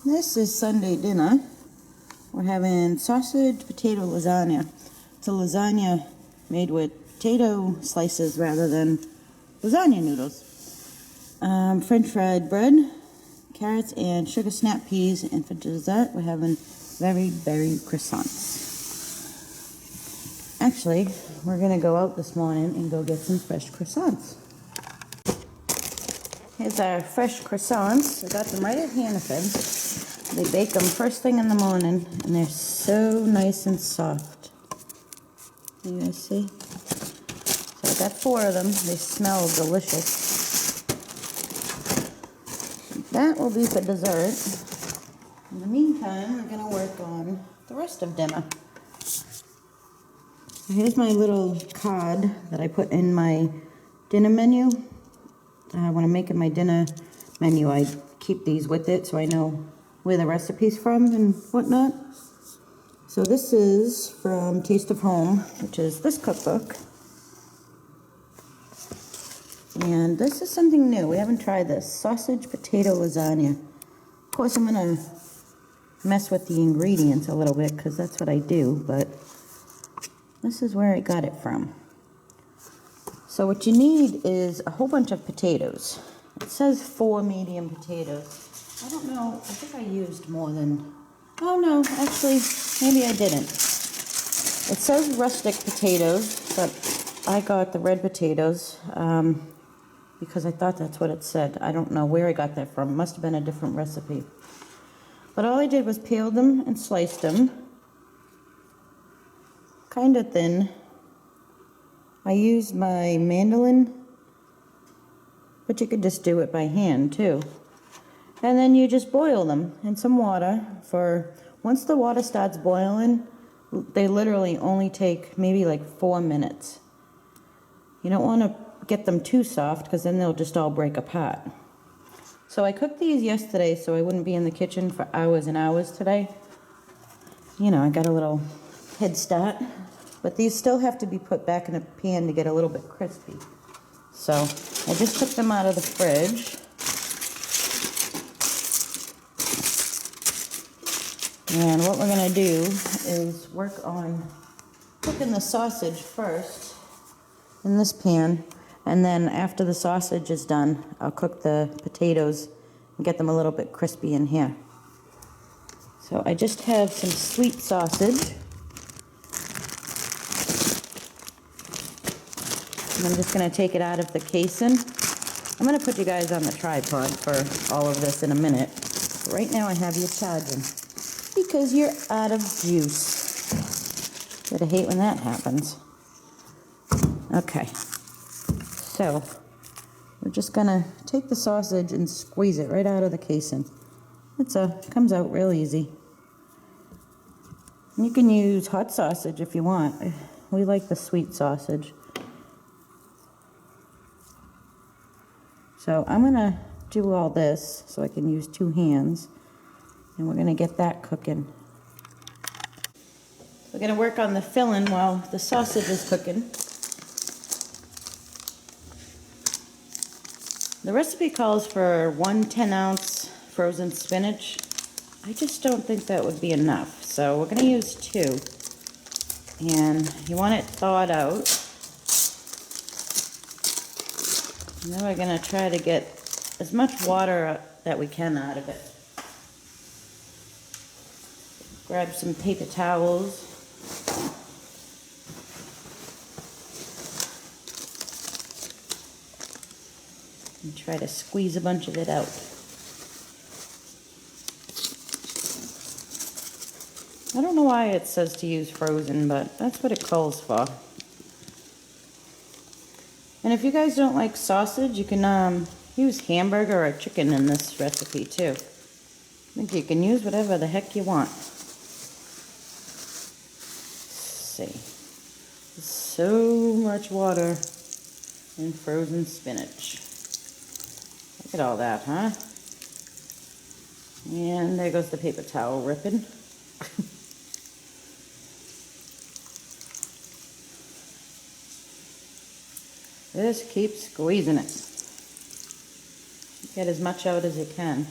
This is Sunday dinner. We're having sausage potato lasagna. It's a lasagna made with potato slices rather than lasagna noodles. French fried bread, carrots, and sugar snap peas. And for dessert, we're having very berry croissants. Actually, we're going to go out this morning and go get some fresh croissants. Here's our fresh croissants. I got them right at Hannaford. They bake them first thing in the morning, and they're so nice and soft. You guys see? So I got 4 of them. They smell delicious. That will be for dessert. In the meantime, we're going to work on the rest of dinner. Here's my little card that I put in my dinner menu. When I'm making my dinner menu, I keep these with it so I know where the recipe's from and whatnot. So this is from Taste of Home, which is this cookbook. And this is something new. We haven't tried this. Sausage potato lasagna. Of course, I'm going to mess with the ingredients a little bit because that's what I do, but this is where I got it from. So what you need is a whole bunch of potatoes. It says 4 medium potatoes. I don't know, I think I used more than, oh no, actually, maybe I didn't. It says rustic potatoes, but I got the red potatoes because I thought that's what it said. I don't know where I got that from. It must have been a different recipe. But all I did was peel them and sliced them, kind of thin. I used my mandolin, but you could just do it by hand too. And then you just boil them in some water for, once the water starts boiling, they literally only take maybe like 4 minutes. You don't want to get them too soft because then they'll just all break apart. So I cooked these yesterday so I wouldn't be in the kitchen for hours and hours today. You know, I got a little head start. But these still have to be put back in a pan to get a little bit crispy. So I just took them out of the fridge. And what we're going to do is work on cooking the sausage first in this pan. And then after the sausage is done, I'll cook the potatoes and get them a little bit crispy in here. So I just have some sweet sausage. And I'm just going to take it out of the casing. I'm going to put you guys on the tripod for all of this in a minute. Right now I have you charging because you're out of juice. Gotta hate when that happens. Okay, so we're just going to take the sausage and squeeze it right out of the casing. Comes out real easy. You can use hot sausage if you want. We like the sweet sausage. So I'm going to do all this so I can use 2 hands, and we're going to get that cooking. We're going to work on the filling while the sausage is cooking. The recipe calls for 1 10-ounce frozen spinach. I just don't think that would be enough, so we're going to use 2. And you want it thawed out. Now we're going to try to get as much water that we can out of it. Grab some paper towels. And try to squeeze a bunch of it out. I don't know why it says to use frozen, but that's what it calls for. And if you guys don't like sausage, you can use hamburger or chicken in this recipe too. I think you can use whatever the heck you want. Let's see. There's so much water in frozen spinach. Look at all that, huh? And there goes the paper towel ripping. Just keep squeezing it. Get as much out as you can.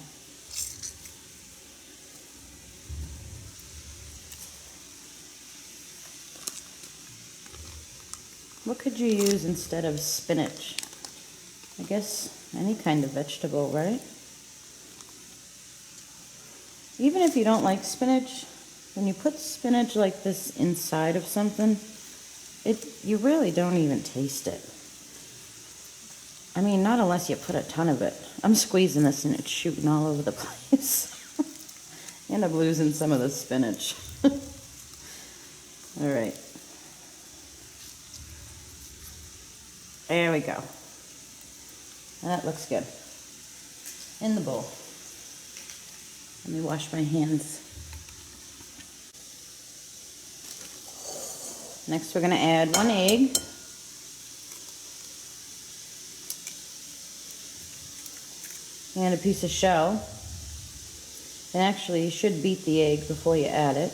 What could you use instead of spinach? I guess any kind of vegetable, right? Even if you don't like spinach, when you put spinach like this inside of something, you really don't even taste it. I mean, not unless you put a ton of it. I'm squeezing this and it's shooting all over the place. End up losing some of the spinach. All right. There we go. That looks good. In the bowl. Let me wash my hands. Next we're going to add 1 egg. And a piece of shell. And actually you should beat the egg before you add it.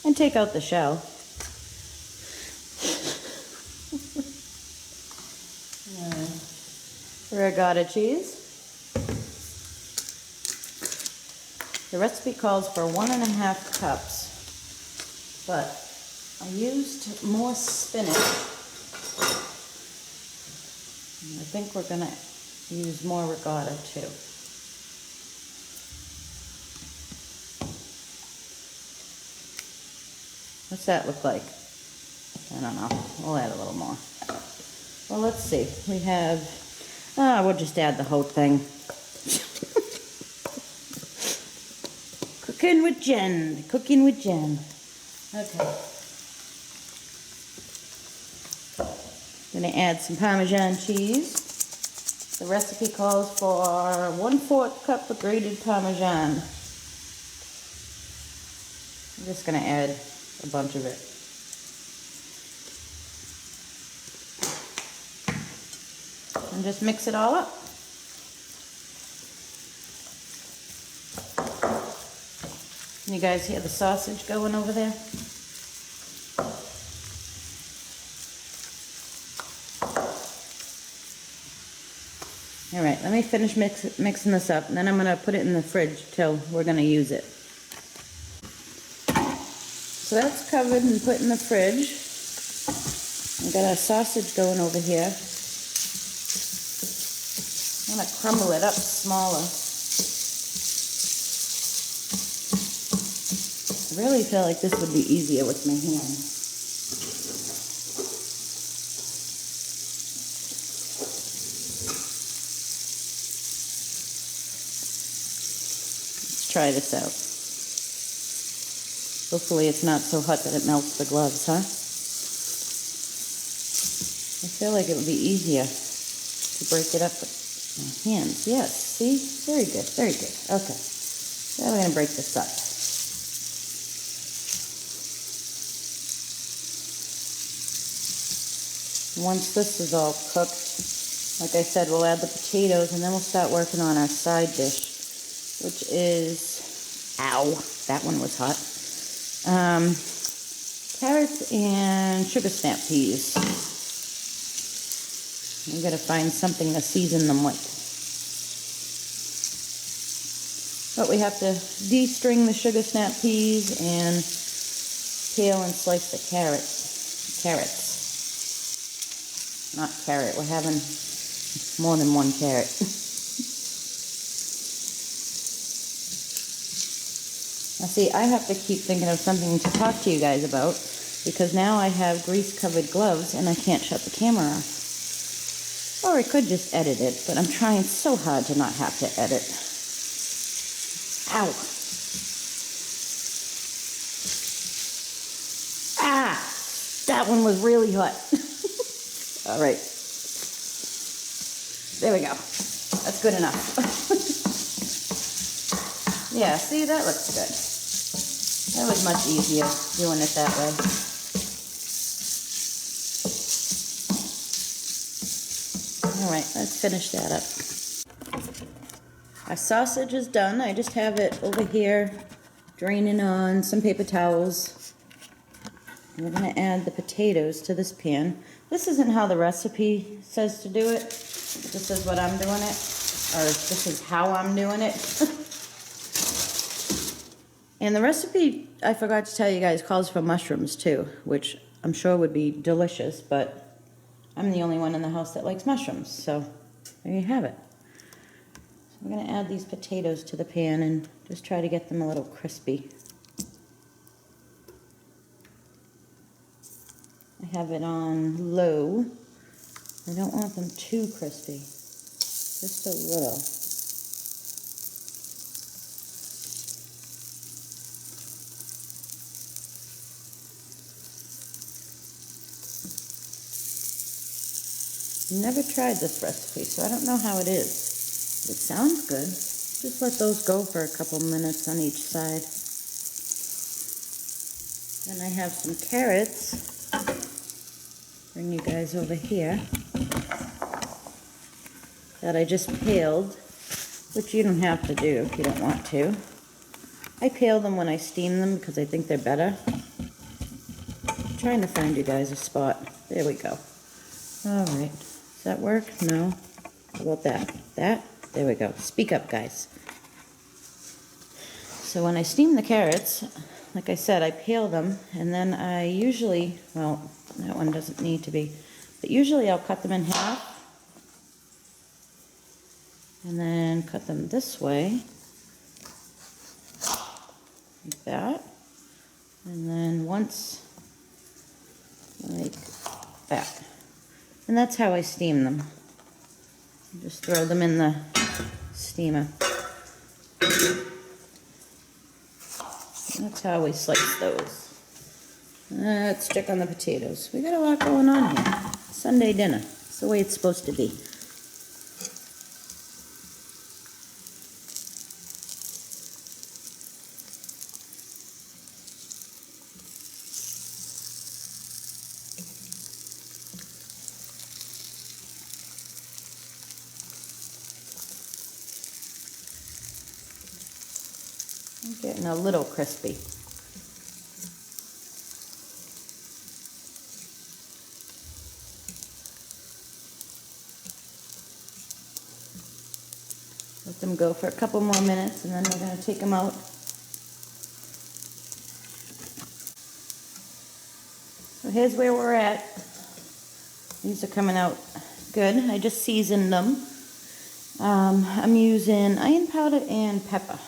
And take out the shell. Regatta cheese. The recipe calls for 1.5 cups, but I used more spinach. And I think we're gonna use more regatta too. What's that look like? I don't know. We'll add a little more. Well, let's see. We have, we'll just add the whole thing. Cooking with Jen. Cooking with Jen. Okay. Gonna add some Parmesan cheese. The recipe calls for 1/4 cup of grated Parmesan. I'm just gonna add a bunch of it. And just mix it all up. You guys hear the sausage going over there? All right, let me finish mixing this up, and then I'm gonna put it in the fridge till we're gonna use it. So that's covered and put in the fridge. I've got our sausage going over here. I'm gonna crumble it up smaller. I really feel like this would be easier with my hand. Let's try this out. Hopefully it's not so hot that it melts the gloves, huh? I feel like it would be easier to break it up with my hands. Yes, see? Very good, very good. Okay. Now we're going to break this up. Once this is all cooked, like I said, we'll add the potatoes and then we'll start working on our side dish, which is, ow, that one was hot. Carrots and sugar snap peas. I'm going to find something to season them with. But we have to de-string the sugar snap peas and peel and slice the carrots. Not carrot, we're having more than one carrot. Now see, I have to keep thinking of something to talk to you guys about, because now I have grease-covered gloves and I can't shut the camera off. Or I could just edit it, but I'm trying so hard to not have to edit. Ow! Ah! That one was really hot. All right. There we go. That's good enough. Yeah, see, that looks good. That was much easier doing it that way. All right, let's finish that up. Our sausage is done. I just have it over here draining on some paper towels. We're going to add the potatoes to this pan. This isn't how the recipe says to do it. This is what I'm doing it, or this is how I'm doing it. And the recipe, I forgot to tell you guys, calls for mushrooms too, which I'm sure would be delicious, but I'm the only one in the house that likes mushrooms, so there you have it. So we're gonna add these potatoes to the pan and just try to get them a little crispy. I have it on low. I don't want them too crispy, just a little. Never tried this recipe, so I don't know how it is. It sounds good. Just let those go for a couple minutes on each side. Then I have some carrots. Bring you guys over here. That I just peeled, which you don't have to do if you don't want to. I peel them when I steam them because I think they're better. I'm trying to find you guys a spot. There we go. All right. Does that work? No? How about that? That? There we go. Speak up, guys. So when I steam the carrots, like I said, I peel them, and then I usually, well, that one doesn't need to be, but usually I'll cut them in half, and then cut them this way, like that, and then once, like that. And that's how I steam them. Just throw them in the steamer. That's how we slice those. Let's check on the potatoes. We got a lot going on here. Sunday dinner. It's the way it's supposed to be. I'm getting a little crispy. Let them go for a couple more minutes, and then we're going to take them out. So here's where we're at. These are coming out good. I just seasoned them. I'm using onion powder and pepper.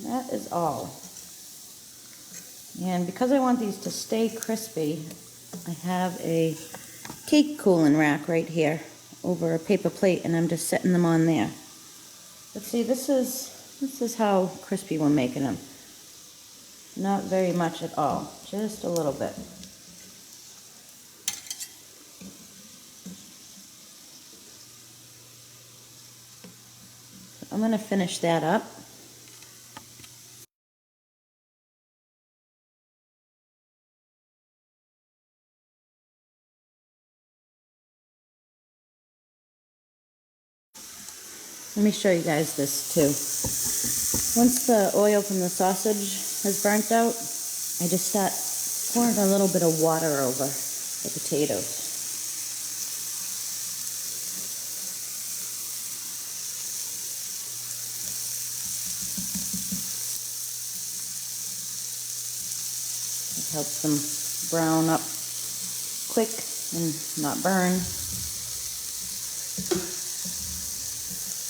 That is all. And because I want these to stay crispy, I have a cake cooling rack right here over a paper plate, and I'm just setting them on there. But see, this is how crispy we're making them. Not very much at all, just a little bit. So I'm going to finish that up. Let me show you guys this too. Once the oil from the sausage has burnt out, I just start pouring a little bit of water over the potatoes. It helps them brown up quick and not burn.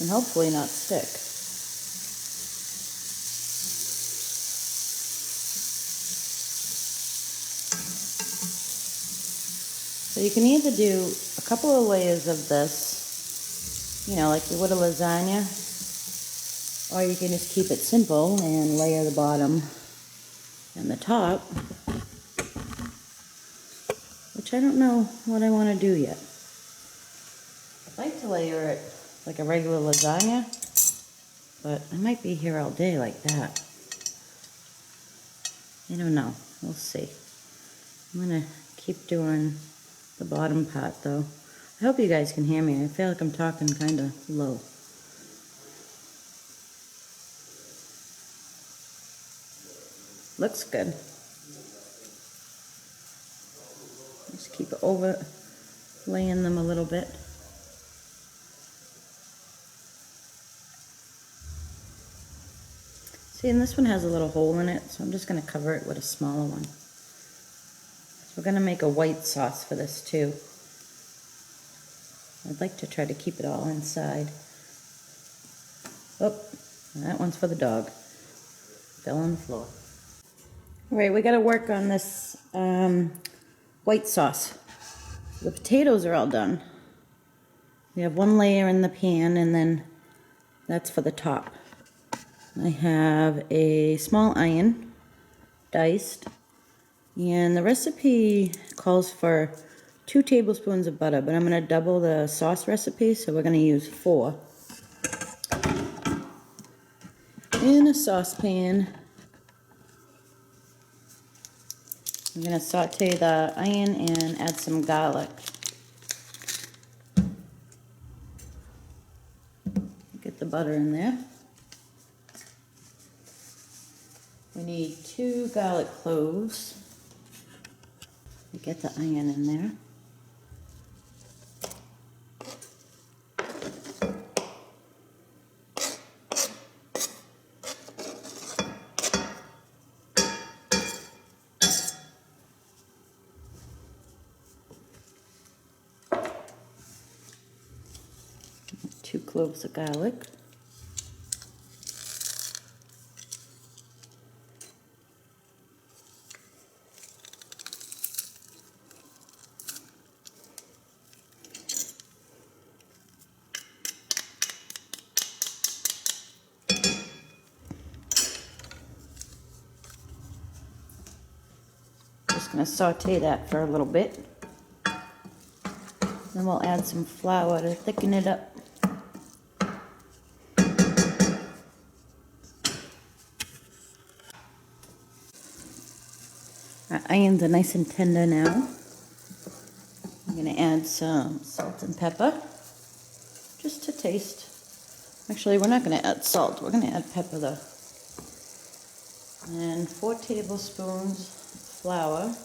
And hopefully not stick. So you can either do a couple of layers of this, you know, like you would a lasagna, or you can just keep it simple and layer the bottom and the top, which I don't know what I want to do yet. I'd like to layer it like a regular lasagna, but I might be here all day like that. I don't know. We'll see. I'm gonna keep doing the bottom part though. I hope you guys can hear me. I feel like I'm talking kind of low. Looks good. Just keep overlaying them a little bit. See, and this one has a little hole in it, so I'm just going to cover it with a smaller one. So we're going to make a white sauce for this too. I'd like to try to keep it all inside. Oh, that one's for the dog. Fell on the floor. All right, we got to work on this white sauce. The potatoes are all done. We have one layer in the pan, and then that's for the top. I have a small onion, diced, and the recipe calls for 2 tablespoons of butter, but I'm going to double the sauce recipe, so we're going to use 4. In a saucepan, I'm going to saute the onion and add some garlic. Get the butter in there. We need 2 garlic cloves. Get the onion in there. Two cloves of garlic. Just going to saute that for a little bit. Then we'll add some flour to thicken it up. Our onions are nice and tender now. I'm going to add some salt and pepper, just to taste. Actually, we're not going to add salt, we're going to add pepper though. And 4 tablespoons flour.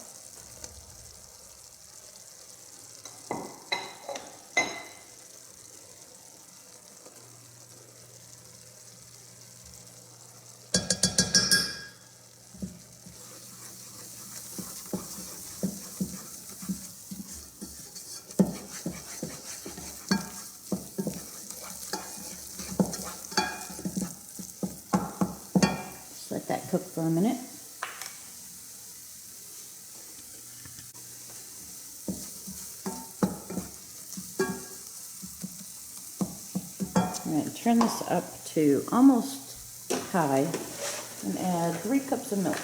Let that cook for a minute. I'm going to turn this up to almost high and add 3 cups of milk.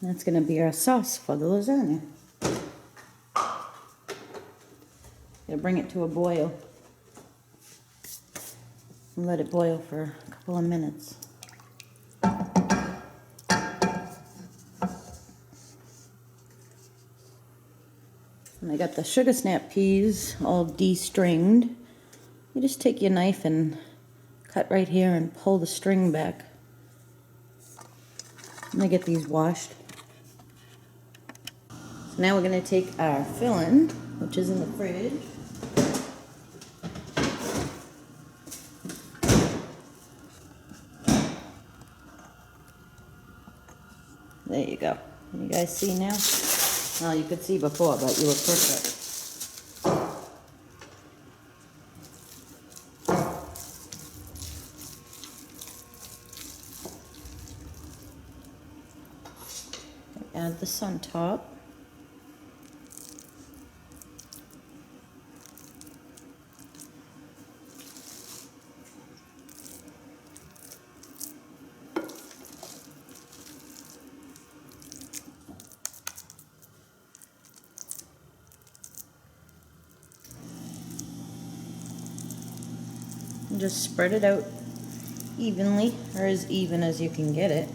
That's going to be our sauce for the lasagna. Gonna bring it to a boil and let it boil for a couple of minutes. And I got the sugar snap peas all de-stringed. You just take your knife and cut right here and pull the string back. I'm gonna get these washed. So now we're gonna take our filling, which is in the fridge. There you go. Can you guys see now? Well, you could see before, but you were perfect. Add this on top. And just spread it out evenly, or as even as you can get it.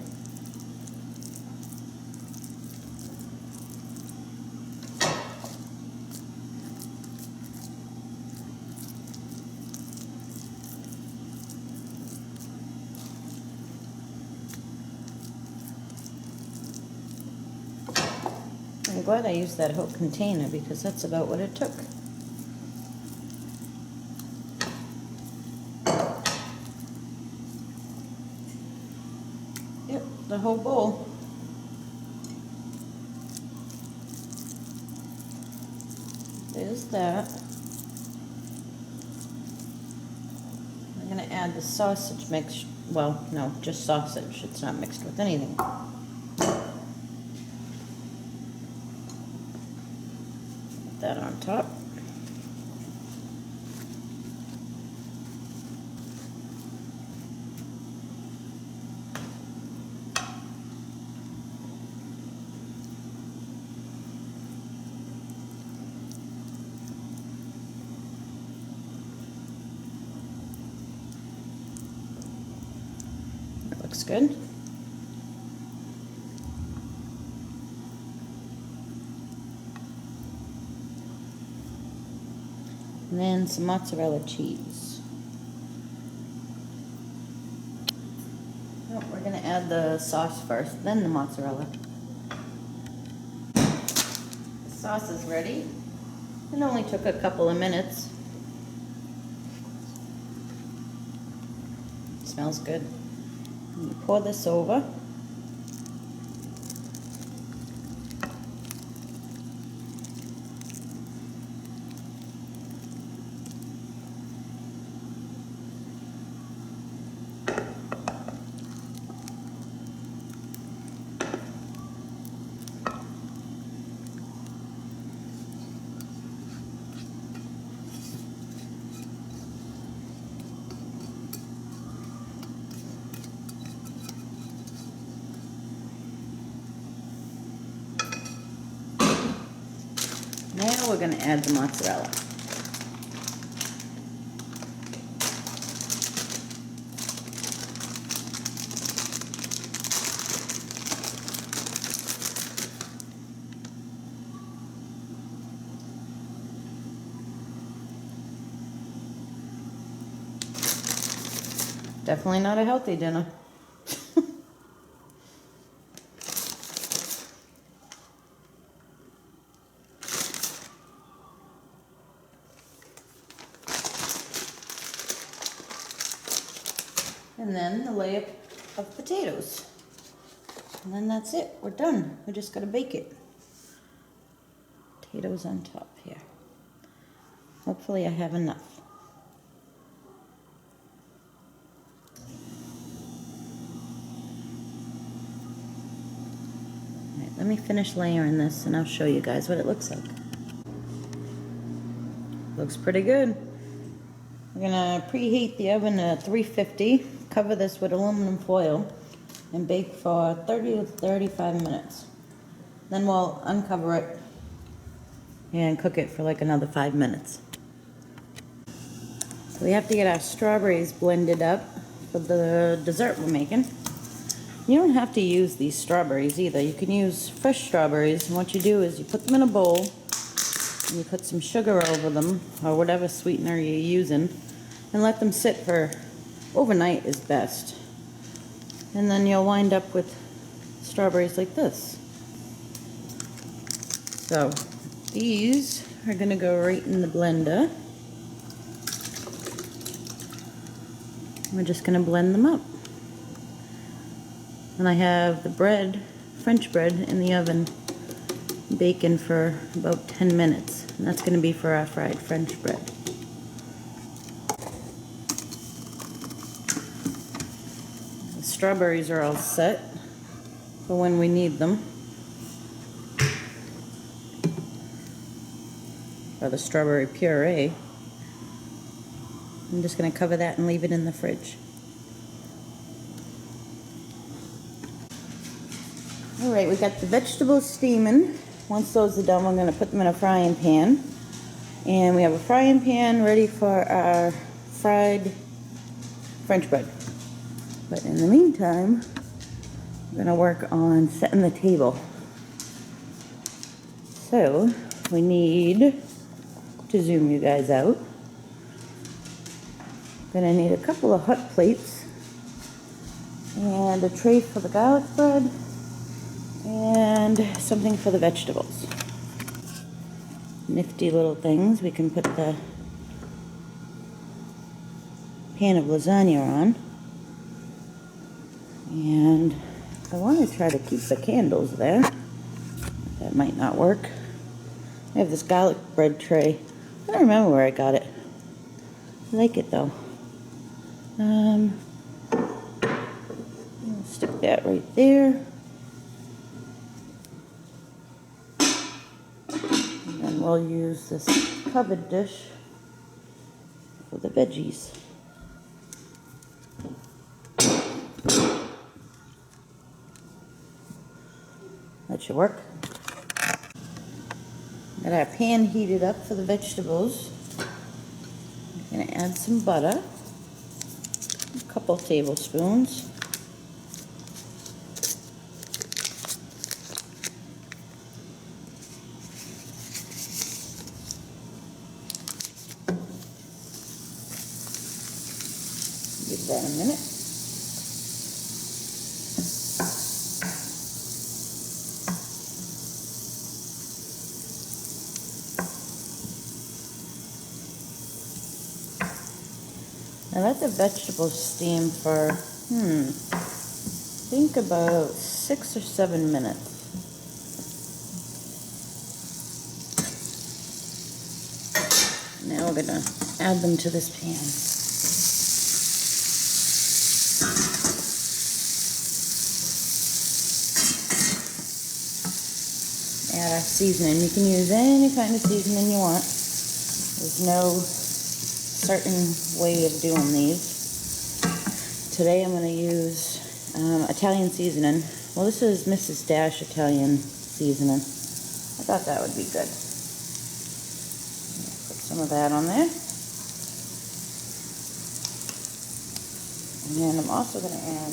I'm glad I used that whole container because that's about what it took. Yep, the whole bowl. There's that. I'm going to add the sausage mix. Well, no, just sausage. It's not mixed with anything. Put that on top. That looks good. And then some mozzarella cheese. Oh, we're going to add the sauce first, then the mozzarella. The sauce is ready. It only took a couple of minutes. It smells good. And you pour this over. Now we're going to add the mozzarella. Definitely not a healthy dinner. And then the layer of potatoes. And then that's it. We're done. We just got to bake it. Potatoes on top here. Hopefully I have enough. All right, let me finish layering this and I'll show you guys what it looks like. Looks pretty good. We're gonna preheat the oven to 350, cover this with aluminum foil, and bake for 30 to 35 minutes. Then we'll uncover it and cook it for like another 5 minutes. So we have to get our strawberries blended up for the dessert we're making. You don't have to use these strawberries either. You can use fresh strawberries, and what you do is you put them in a bowl, and you put some sugar over them, or whatever sweetener you're using, and let them sit for overnight is best. And then you'll wind up with strawberries like this. So these are gonna go right in the blender. We're just gonna blend them up. And I have the bread, French bread, in the oven baking for about 10 minutes. And that's gonna be for our fried French bread. The strawberries are all set for when we need them. Or the strawberry puree. I'm just going to cover that and leave it in the fridge. Alright, we got the vegetables steaming. Once those are done, we're going to put them in a frying pan. And we have a frying pan ready for our fried French bread. But in the meantime, we're going to work on setting the table. So, we need to zoom you guys out. Gonna need a couple of hot plates and a tray for the garlic bread, And something for the vegetables. Nifty little things. We can put the pan of lasagna on. And I want to try to keep the candles there. That might not work. I have this garlic bread tray. I don't remember where I got it. I like it though. I'll stick that right there. And then we'll use this covered dish for the veggies. That should work. Got our pan heated up for the vegetables. I'm going to add some butter, a couple tablespoons. Give that a minute. Now let the vegetables steam for, I think about 6 or 7 minutes. Now we're gonna add them to this pan. Add our seasoning. You can use any kind of seasoning you want. There's no certain way of doing these. Today I'm going to use Italian seasoning. Well, this is Mrs. Dash Italian seasoning. I thought that would be good. Put some of that on there. And then I'm also going to add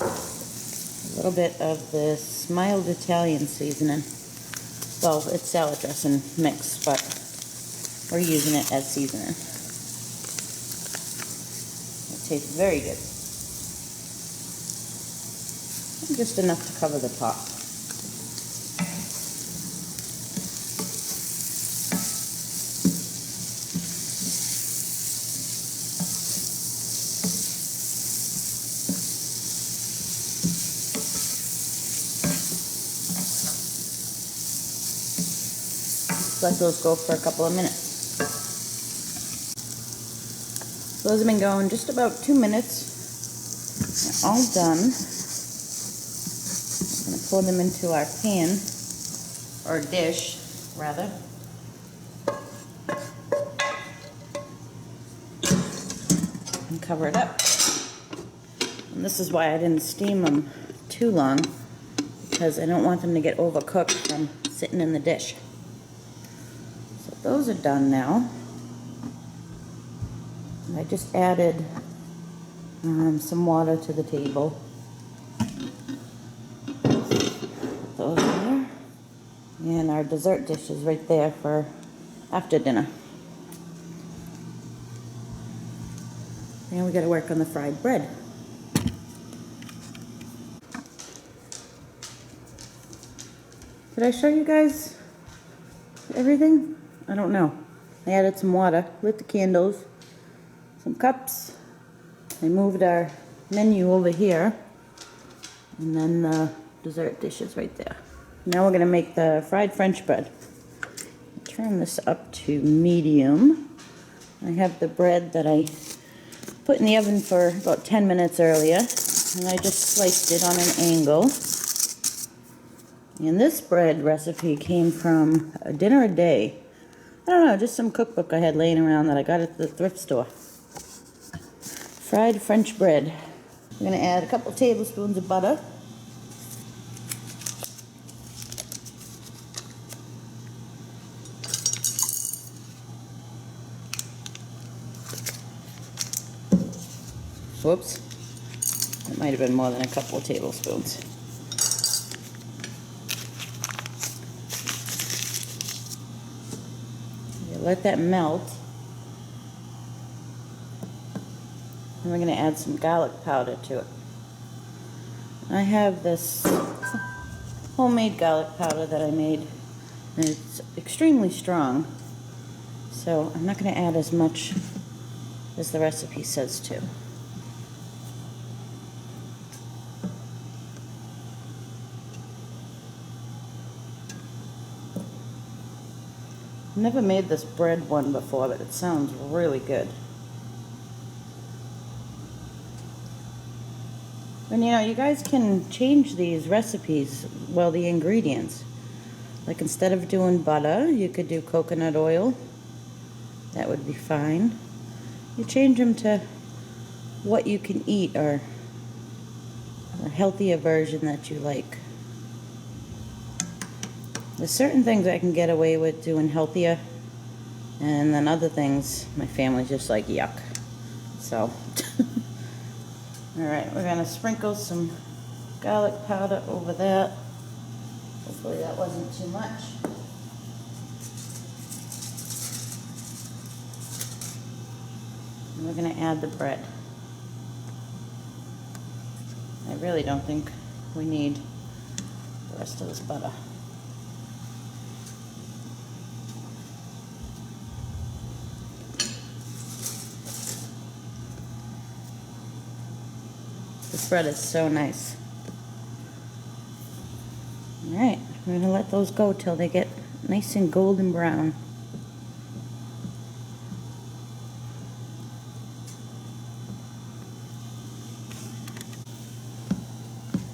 a little bit of this mild Italian seasoning. Well, it's salad dressing mix, but we're using it as seasoning. Tastes very good. And just enough to cover the top. Just let those go for a couple of minutes. Those have been going just about 2 minutes. They're all done. I'm going to pour them into our pan, or dish, rather. And cover it up. And this is why I didn't steam them too long, because I don't want them to get overcooked from sitting in the dish. So those are done now. I just added some water to the table. Put those there. And our dessert dish is right there for after dinner. And we got to work on the fried bread. Did I show you guys everything? I don't know. I added some water, lit the candles, some cups. I moved our menu over here, and then the dessert dishes right there. Now we're going to make the fried French bread. Turn this up to medium. I have the bread that I put in the oven for about 10 minutes earlier, and I just sliced it on an angle. And this bread recipe came from A Dinner a Day. I don't know, just some cookbook I had laying around that I got at the thrift store. Fried French bread. We're going to add a couple tablespoons of butter. Whoops. That might have been more than a couple of tablespoons. Let that melt. And we're going to add some garlic powder to it. I have this homemade garlic powder that I made. And it's extremely strong, so I'm not going to add as much as the recipe says to. I've never made this bread one before, but it sounds really good. And you know, you guys can change these recipes, well, the ingredients. Like instead of doing butter, you could do coconut oil. That would be fine. You change them to what you can eat or a healthier version that you like. There's certain things I can get away with doing healthier, and then other things my family's just like, yuck. So, alright, we're gonna sprinkle some garlic powder over that. Hopefully that wasn't too much. And we're gonna add the bread. I really don't think we need the rest of this butter. This bread is so nice. Alright, we're going to let those go till they get nice and golden brown.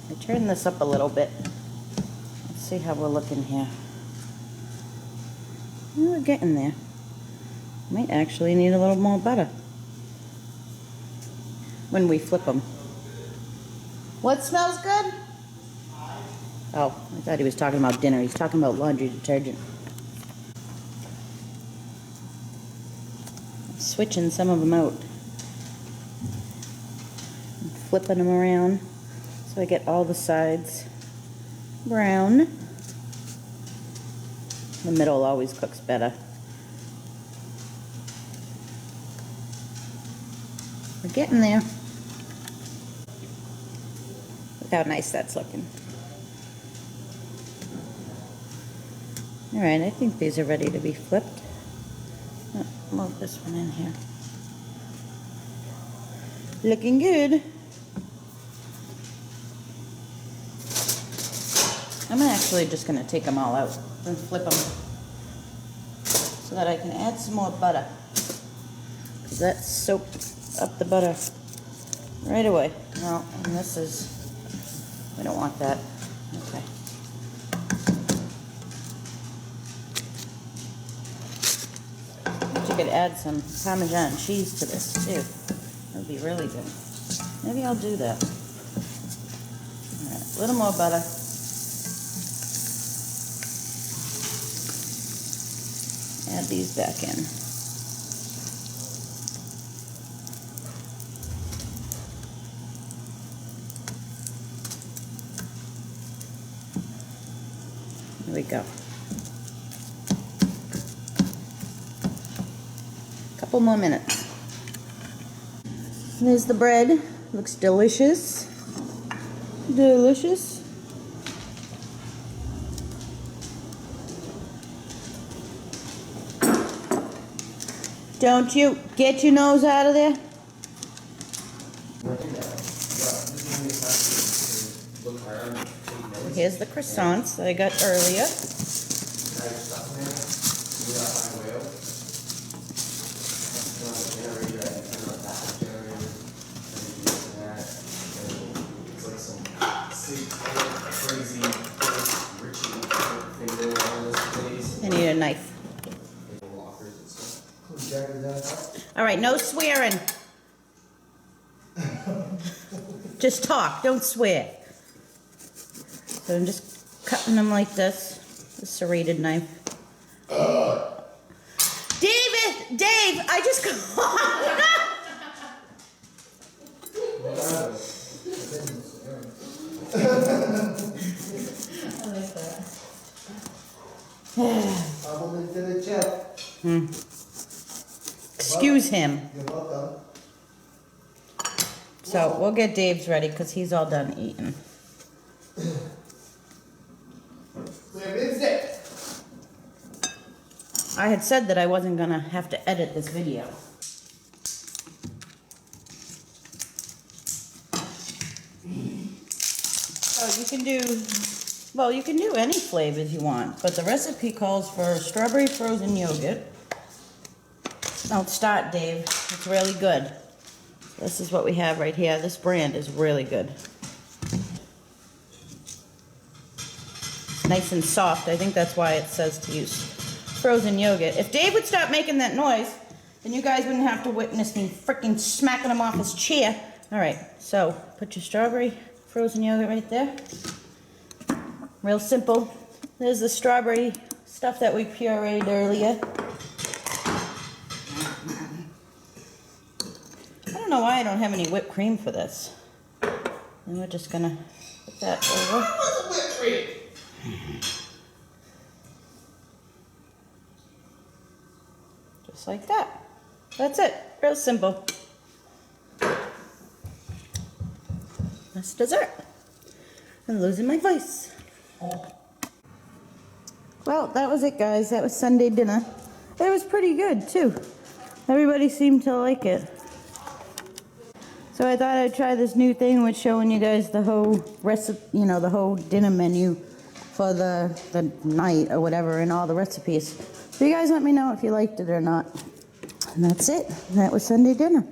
I turned this up a little bit. Let's see how we're looking here. We're getting there. Might actually need a little more butter when we flip them. What smells good? Oh, I thought he was talking about dinner. He's talking about laundry detergent. I'm switching some of them out. I'm flipping them around so I get all the sides brown. The middle always cooks better. We're getting there. Look how nice that's looking. Alright, I think these are ready to be flipped. Oh, move this one in here. Looking good. I'm actually just going to take them all out and flip them so that I can add some more butter. Because that soaked up the butter right away. Well, and this is, we don't want that. Okay. You could add some Parmesan cheese to this too. That would be really good. Maybe I'll do that. All right, a little more butter. Add these back in. Here we go. Couple more minutes. There's the bread. Looks delicious. Delicious. Don't you get your nose out of there. Here's the croissants that I got earlier. I need a knife. All right, no swearing. Just talk, don't swear. So I'm just cutting them like this, a serrated knife. Dave, I just Excuse him. You're welcome. So we'll get Dave's ready because he's all done eating. I had said that I wasn't gonna have to edit this video. So you can do, well, you can do any flavors you want, but the recipe calls for strawberry frozen yogurt. Don't start, Dave. It's really good. This is what we have right here. This brand is really good. It's nice and soft. I think that's why it says to use frozen yogurt. If Dave would stop making that noise, then you guys wouldn't have to witness me freaking smacking him off his chair. All right, so put your strawberry frozen yogurt right there. Real simple. There's the strawberry stuff that we pureed earlier. I don't know why I don't have any whipped cream for this. And we're just gonna put that over. Whipped cream. Just like that. That's it. Real simple. That's dessert. I'm losing my voice. Well, that was it, guys. That was Sunday dinner. It was pretty good, too. Everybody seemed to like it. So I thought I'd try this new thing with showing you guys the whole recipe, you know, the whole dinner menu for the night or whatever and all the recipes. So you guys let me know if you liked it or not. And that's it. That was Sunday dinner.